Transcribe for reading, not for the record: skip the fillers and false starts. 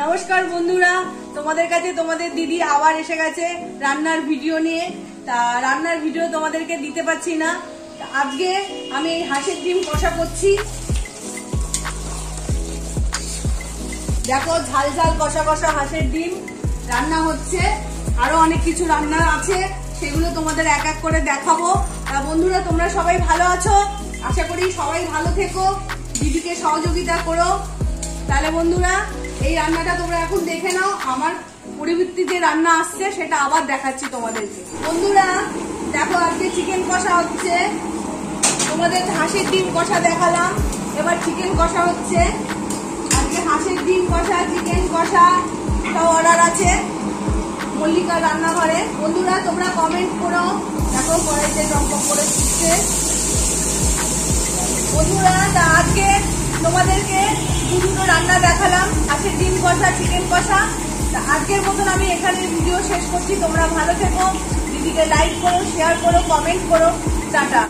নমস্কার বন্ধুরা, তোমাদের কাছে তোমাদের দিদি আবার এসে গেছে রান্নার ভিডিও নিয়ে। তা রান্নার ভিডিও তোমাদেরকে দিতে পারছি না। আজকে আমি হাঁসের ডিম কষা করছি। দেখো, ঝাল ঝাল কষা কষা হাঁসের ডিম রান্না হচ্ছে। আরো অনেক কিছু রান্না আছে, সেগুলো তোমাদের এক এক করে দেখাবো। তা বন্ধুরা, তোমরা সবাই ভালো আছো? আশা করি সবাই ভালো থেকো, দিদিকে সহযোগিতা করো। তাহলে বন্ধুরা, এই রান্নাটা তোমরা এখন দেখে নাও। আমার পরিবর্তী যে রান্না আসছে সেটা আবার দেখাচ্ছি তোমাদেরকে। বন্ধুরা দেখো, আজকে চিকেন কষা হচ্ছে। তোমাদের হাঁসের ডিম কষা দেখালাম, এবার চিকেন কষা হচ্ছে। আজকে হাঁসের ডিম কষা, চিকেন কষা সব অর্ডার আছে মল্লিকা রান্নাঘরে। বন্ধুরা তোমরা কমেন্ট করো। দেখো কড়াইতে টকবক করে দিচ্ছে। বন্ধুরা আজকে তোমাদেরকে দুটো রান্না দেখালাম, হাঁসের ডিম কষা, চিকেন কষা। আজকের মতন আমি এখানে ভিডিও শেষ করছি। তোমরা ভালো থেকো, দিদিকে লাইক করো, শেয়ার করো, কমেন্ট করো। টাটা।